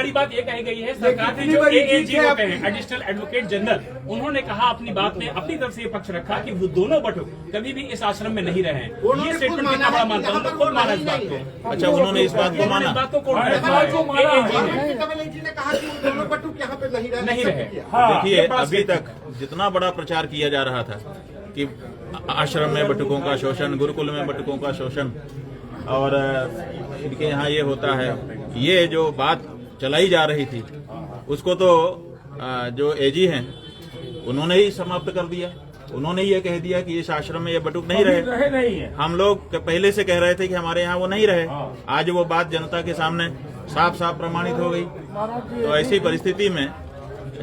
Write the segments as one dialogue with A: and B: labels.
A: बड़ी बात ये कही गई है, सरकार ने जो एएजी होते हैं एडिशनल एडवोकेट जनरल, उन्होंने कहा अपनी बात में अपनी तरफ से ये पक्ष रखा कि वो दोनों बटुक कभी भी इस आश्रम में नहीं रहे। ये स्टेटमेंट कितना बड़ा मानता हूँ, खुद माना इस बात को।
B: अच्छा, उन्होंने इस बात को माना।
A: बात को कोर्ट ने कहा कि दोनों बटुक यहाँ पे नहीं रहे।
B: देखिए, अभी तक जितना बड़ा प्रचार किया जा रहा था कि आश्रम में बटुकों का शोषण, गुरुकुल में बटुकों का शोषण और इनके यहाँ ये होता है, ये जो बात चलाई जा रही थी उसको तो जो एजी हैं उन्होंने ही समाप्त कर दिया। उन्होंने ये कह दिया कि इस आश्रम में ये बटुक नहीं रहे।
C: नहीं है।
B: हम लोग पहले से कह रहे थे कि हमारे यहाँ वो नहीं रहे। आज वो बात जनता के सामने साफ साफ प्रमाणित हो गई। तो ऐसी परिस्थिति में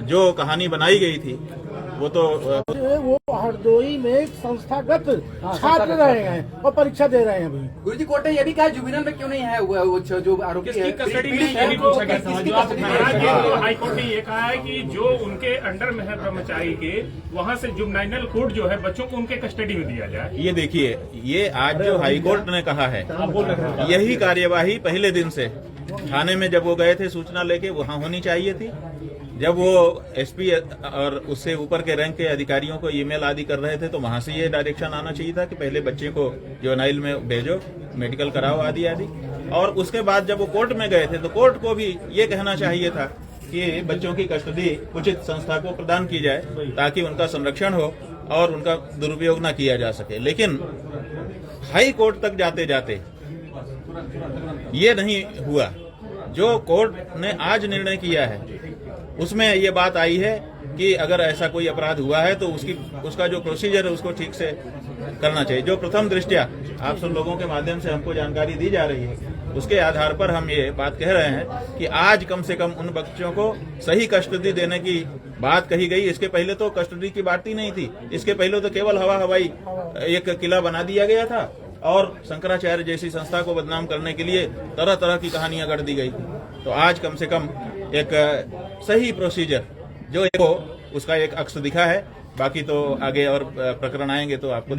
B: जो कहानी बनाई गई थी वो तो
C: वो हरदोई में संस्थागत छात्र रहे हैं और परीक्षा दे रहे हैं अभी।
D: गुरुजी, कोर्ट ने यह भी कहा जुबिनल में क्यों नहीं है वो जो आरोपी है,
A: कस्टडी में ये भी पूछा गया था। हाईकोर्ट ने ये कहा है कि जो उनके अंडर में है ब्रह्मचारी के, वहाँ से जुवेनाइल कोर्ट जो है बच्चों को उनके कस्टडी में दिया जाए।
B: ये देखिए, ये आज जो हाईकोर्ट ने कहा है यही कार्यवाही पहले दिन से थाने में जब वो गए थे सूचना लेके वहाँ होनी चाहिए थी। जब वो एसपी और उससे ऊपर के रैंक के अधिकारियों को ईमेल आदि कर रहे थे तो वहां से ये डायरेक्शन आना चाहिए था कि पहले बच्चे को जुवेनाइल में भेजो, मेडिकल कराओ आदि आदि। और उसके बाद जब वो कोर्ट में गए थे तो कोर्ट को भी ये कहना चाहिए था कि बच्चों की कस्टडी उचित संस्था को प्रदान की जाए ताकि उनका संरक्षण हो और उनका दुरुपयोग न किया जा सके। लेकिन हाई कोर्ट तक जाते जाते ये नहीं हुआ। जो कोर्ट ने आज निर्णय किया है उसमें ये बात आई है कि अगर ऐसा कोई अपराध हुआ है तो उसका जो प्रोसीजर है उसको ठीक से करना चाहिए। जो प्रथम दृष्टया आप सब लोगों के माध्यम से हमको जानकारी दी जा रही है उसके आधार पर हम ये बात कह रहे हैं कि आज कम से कम उन बच्चों को सही कस्टडी देने की बात कही गई। इसके पहले तो कस्टडी की बात ही नहीं थी। इसके पहले तो केवल हवाई एक किला बना दिया गया था और शंकराचार्य जैसी संस्था को बदनाम करने के लिए तरह तरह की कहानियां गढ़ दी गई। तो आज कम से कम एक सही प्रोसीजर जो उसका एक अक्स दिखा है। बाकी तो आगे और प्रकरण आएंगे तो आपको